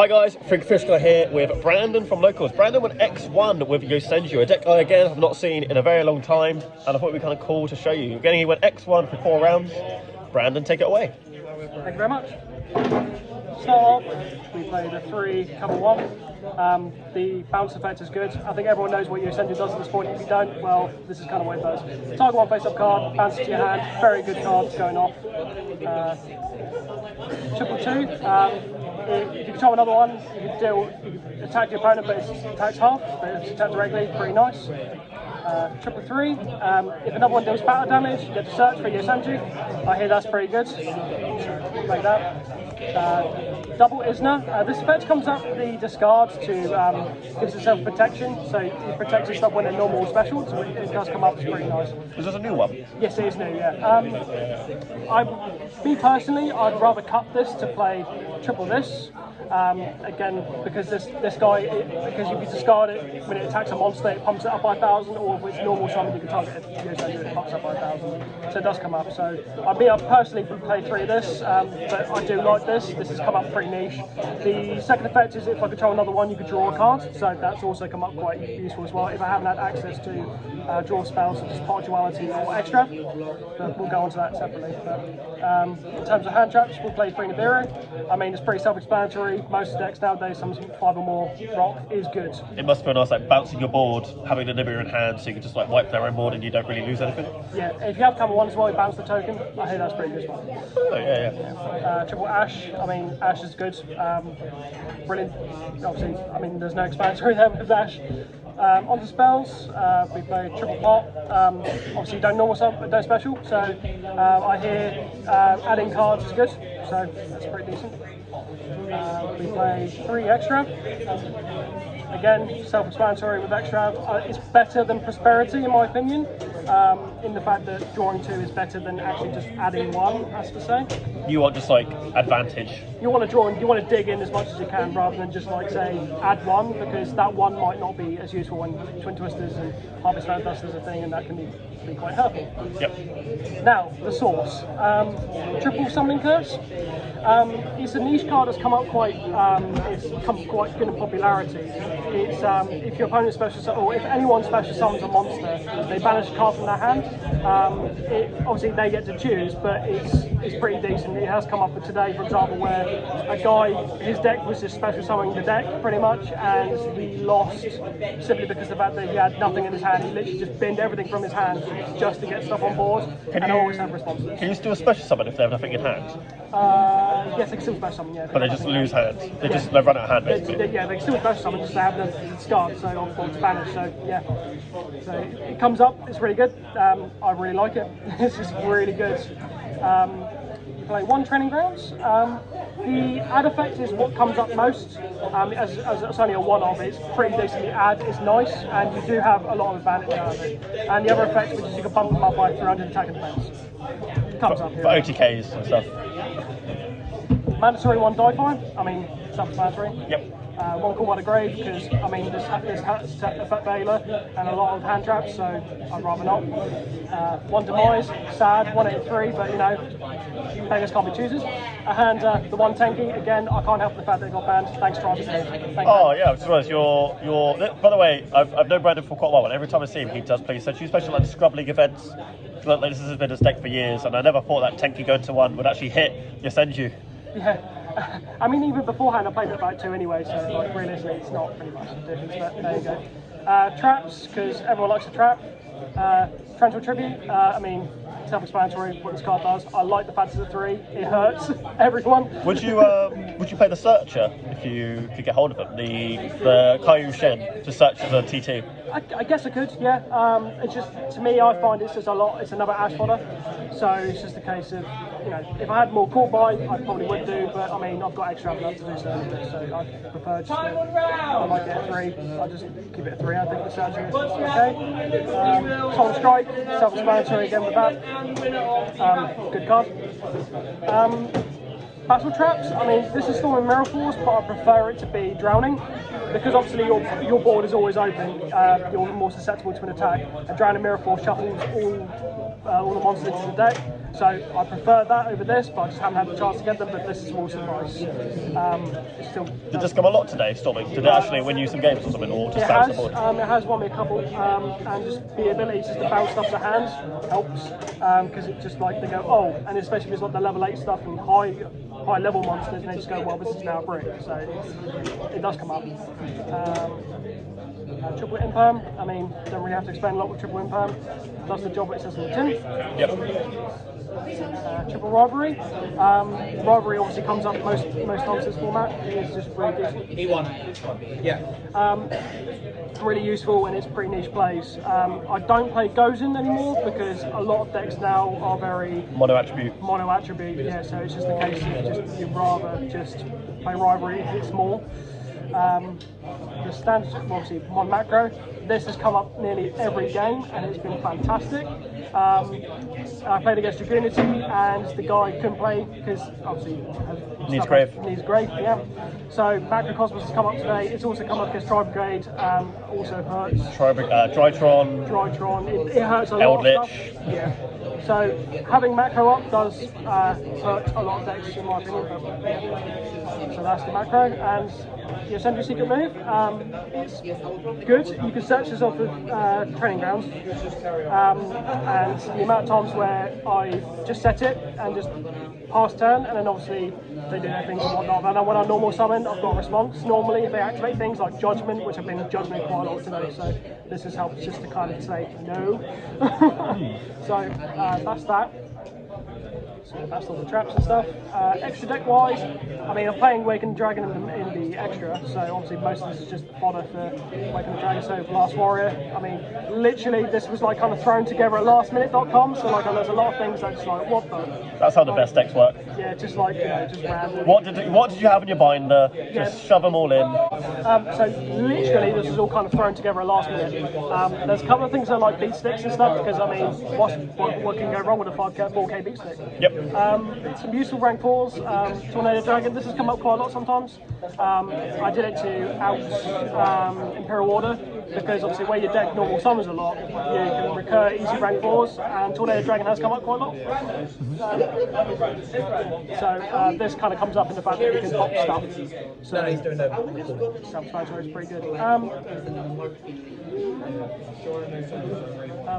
Hi guys, Fish Guy here with Brandon from Locals. Brandon went X1 with Yosenju, a deck I again have not seen in a very long time, and I thought it'd be kind of cool to show you. Again, he went X1 for 4 rounds. Brandon, take it away. Thank you very much. Start off, we played a 3 cover 1. The bounce effect is good. I think everyone knows what Yosenju does at this point. If you don't, well, this is kind of what it does. Target 1 face up card, bounce it to your hand, very good cards going off. Triple 2. If you control another one, you can attack your opponent, but it's attacks half, but it's attacked directly, pretty nice. Triple 3. If another one deals battle damage, you get to search for Yosenju. I hear that's pretty good. Like that. Double Isna. This effect comes up the discard to gives itself protection, so it protects yourself when they're normal or special, so it does come up, it's pretty nice. Is this a new one? Yes, it is new, yeah. Me personally, I'd rather cut this to play triple this. Again, because this guy, because if you discard it when it attacks a monster, it pumps it up by 1,000, or if it's normal summon, you can target it, it pumps up by 1,000. So it does come up. So I personally would play 3 of this, but I do like this. This has come up pretty niche. The second effect is if I control another one, you could draw a card. So that's also come up quite useful as well. If I haven't had access to draw spells such as Part Duality or Extra, but we'll go on to that separately. But, in terms of hand traps, we'll play 3 Nibiru. I mean, it's pretty self-explanatory. Most decks nowadays, some 5 or more rock is good. It must be nice, like bouncing your board, having the Nibiru in hand, so you can just like wipe their own board and you don't really lose anything. Yeah, if you have cover 1 as well, you bounce the token. I think that's pretty good as well. Oh, yeah. Triple Ash. I mean, Ash is good. Brilliant. Obviously, I mean, there's no explanatory there with Ash. On the spells, we play Triple Pot. Obviously, you don't normal sub, but don't special. So I hear adding cards is good. So that's pretty decent. We play 3 extra. Again, self-explanatory with extra. It's better than Prosperity, in my opinion, in the fact that drawing 2 is better than actually just adding 1, as to say. You want just like advantage. You want to draw and you want to dig in as much as you can, rather than just like say add 1, because that 1 might not be as useful when Twin Twisters and Harvest Land Dust is a thing, and that can be quite helpful. Yep. Now, the source. Triple Summoning Curse. It's a niche card that's come up quite good in popularity. It's if your opponent or if anyone special summons a monster, they banish a card from their hand. Obviously they get to choose, but it's pretty decent. It has come up for today, for example, where a guy, his deck was just special summoning the deck pretty much, and he lost simply because of the fact that he had nothing in his hand. He literally just binned everything from his hand just to get stuff on board, and always have responses. Can you still special summon if they have nothing in hand? Yes, they can still special summon, yeah. But they just lose hand. They run out of hand, basically. They can still special summon, just they have the discard, so or to banish. So yeah, so it comes up. It's really good. I really like it. This is really good. Play 1 Training Grounds. The add effect is what comes up most. As it's only a one-off, it's pretty decent. The add is nice, and you do have a lot of advantage out of it. And the other effect, which is you can bump them up by 300 attack and defense. Comes up here. For OTKs and stuff. Mandatory 1 die fire. I mean, self-explanatory. Yep. 1 Call by the Grave, because I mean this has effect Veiler and a lot of hand traps, so I'd rather not. 1 Demise, sad, 183, but you know, beggars can't be choosers. And the 1 Tenki, again, I can't help the fact that it got banned. Thanks, Travis. Oh yeah, I was surprised. You're. By the way, I've known Brandon for quite a while, and every time I see him, he does play Yosenju, especially like the Scrub League events. Like, this has been his deck for years, and I never thought that Tenki going to 1 would actually hit Yosenju. Yeah. I mean, even beforehand, I played it about 2 anyway, so like, realistically, it's not pretty much a difference, but there you go. Traps, because everyone likes a trap. Torrential Tribute, I mean, self-explanatory what this card does. I like the fact it's a 3. It hurts everyone. Would you play the Searcher if you could get hold of him? The Kaiju Shen to search for the T2? I guess I could, yeah. It's just, to me, I find it's just a lot. It's another Ash fodder, so it's just a case of, you know, if I had more call by, I probably would do, but I mean, I've got extra enough to do so I prefer just I might get a 3. I'll just keep it a 3. I think the Searcher is okay. Soul Strike, self-explanatory again with that. Good card. Battle traps, I mean, this is Storm and Mirror Force, but I prefer it to be Drowning, because obviously your board is always open, you're more susceptible to an attack. And Drowning Mirror Force shuffles all the monsters into the deck, So I prefer that over this, but I just haven't had the chance to get them. But this is also nice. It's still. Did this come a lot today, Storming? Did it actually win you some games or something, or just It bounce has. the board? It has won me a couple, and just the ability just to bounce stuff to hand helps because it just like they go and especially if it's like the level 8 stuff and high level monsters, and they just go, well, this is now a brick, so it does come up. Triple imperm, I mean, don't really have to explain a lot with triple imperm. Does the job what it says on the tin. Yep. Triple rivalry. Rivalry obviously comes up most times this format. It's just really decent. E1. Yeah. Really useful and it's pretty niche plays. I don't play Gozen anymore because a lot of decks now are very Mono attribute. Yeah, so it's just the case of you'd rather just play rivalry. It's more. The standard, obviously, one macro. This has come up nearly every game and it's been fantastic. I played against Yugioh and the guy couldn't play because obviously Needs grave. Yeah. So Macrocosmos has come up today. It's also come up against Tri-brigade. Also hurts. Drytron. It hurts a lot Eldritch. of stuff. Yeah. So having macro up does hurt a lot of decks in my opinion. So that's the macro and the Yosenju secret move. It's good. You can search this off of training grounds, and the amount of times where I just set it and just pass turn, and then obviously they do their things and whatnot. And then when I normal summon, I've got a response. Normally, if they activate things like Judgment, which I've been judging quite a lot today, so this has helped just to kind of say no. So that's that. So that's all the traps and stuff. Extra deck wise, I mean, I'm playing Waken Dragon in the extra, so obviously most of this is just fodder for Waken Dragon. So Last Warrior, I mean, literally this was like kind of thrown together at lastminute.com. So like there's a lot of things that's like, what the? That's how the best decks work. Yeah, just like just random. What did you have in your binder? Just shove them all in. So literally this is all kind of thrown together at last minute. There's a couple of things that are like beat sticks and stuff because I mean, what can go wrong with a 4K beat stick? Yep. Some useful rank 4s, Tornado Dragon, this has come up quite a lot sometimes. I did it to out Imperial Order because obviously where your deck normal summons a lot, you can recur easy rank 4s and Tornado Dragon has come up quite a lot. So this kind of comes up in the fact that you can pop stuff. So He's doing that. self-explanatory is pretty good.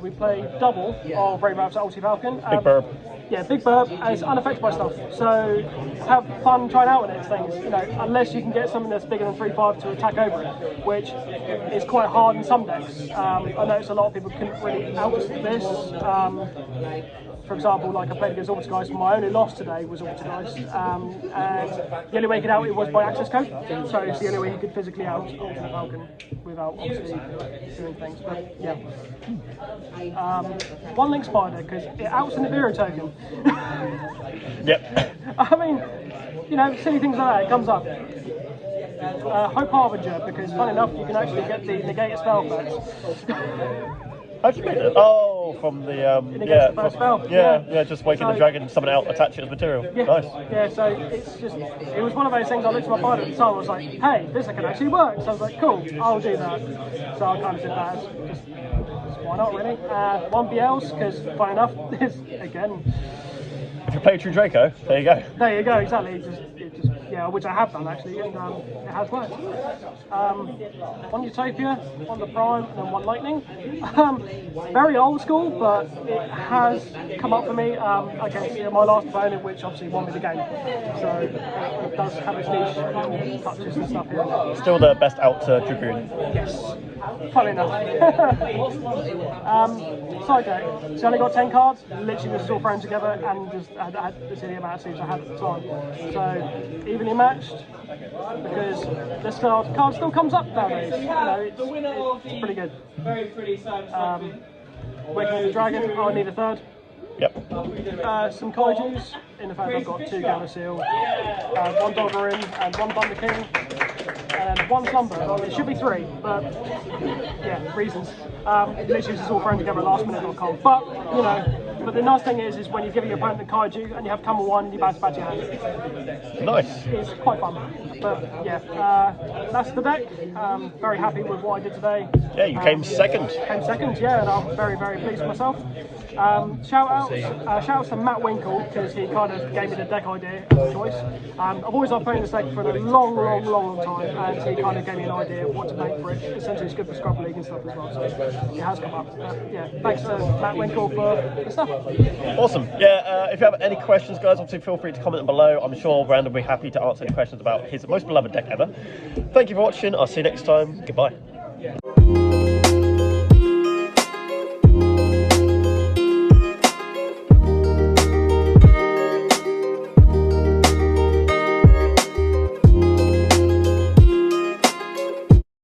We play double of Brave Maps Ulti Falcon. Big Burb. Yeah, Big Burb, and it's unaffected by stuff. So have fun trying out with these things, unless you can get something that's bigger than 3/5 to attack over it, which is quite hard in some decks. I noticed a lot of people couldn't really out this. For example, like I played against Altergeist, my only loss today was Altergeist, and the only way you could out it was by access code, so it's the only way you could physically out Ultimate Falcon without obviously doing things, but yeah. One Link Spider, because it outs an Nibiru token. Yep. I mean, silly things like that, it comes up. Hope Harbinger, because fun enough, you can actually get the negated spell effects. How'd you get it? Oh, from the first spell. Yeah, just waking the dragon, summon it out, attach it as material. Yeah. Nice. Yeah, so it was one of those things. I looked at my binder at the time. I was like, hey, this can actually work. So I was like, cool, I'll do that. So I kind of did that. Just why not, really? One BLs, because fun enough, is again. If you play True Draco, there you go. There you go, exactly. Which I have done actually, and it has worked. One Utopia, one the Prime, and then one Lightning. Very old school, but it has come up for me against my last opponent, which obviously won me the game. So it does have its niche little touches and stuff here. Still the best out to Dragoon. Yes, funny enough. Side deck, so I only got 10 cards, literally this is all thrown together and just I had the silly amount of saves I had at the time. So evenly matched, because this card still comes up nowadays. It's pretty good. Waking the Dragon, I need a third. Yep. Some Kaijus, in the fact I've got 2 Gamma Seal, 1 Doggerin and 1 Thunder King, and 1 Slumber. It should be 3, but yeah, reasons. Literally this is all thrown together at lastminute.com. But, But the nice thing is when you give your opponent the kaiju and you have come 1, you bounce back to your hand. Nice. It's quite fun. But yeah, that's the deck. Very happy with what I did today. Yeah, you came second. Came second, yeah, and I'm very, very pleased with myself. Shout outs to Matt Winkle, because he kind of gave me the deck idea as a choice. I've always loved playing this deck for a long time, and he kind of gave me an idea of what to make for it. Essentially, it's good for Scrub League and stuff as well, so it has come up. Yeah, thanks to Matt Winkle for the stuff. Awesome. Yeah, if you have any questions, guys, obviously feel free to comment them below. I'm sure Brandon will be happy to answer any questions about his most beloved deck ever. Thank you for watching. I'll see you next time. Goodbye.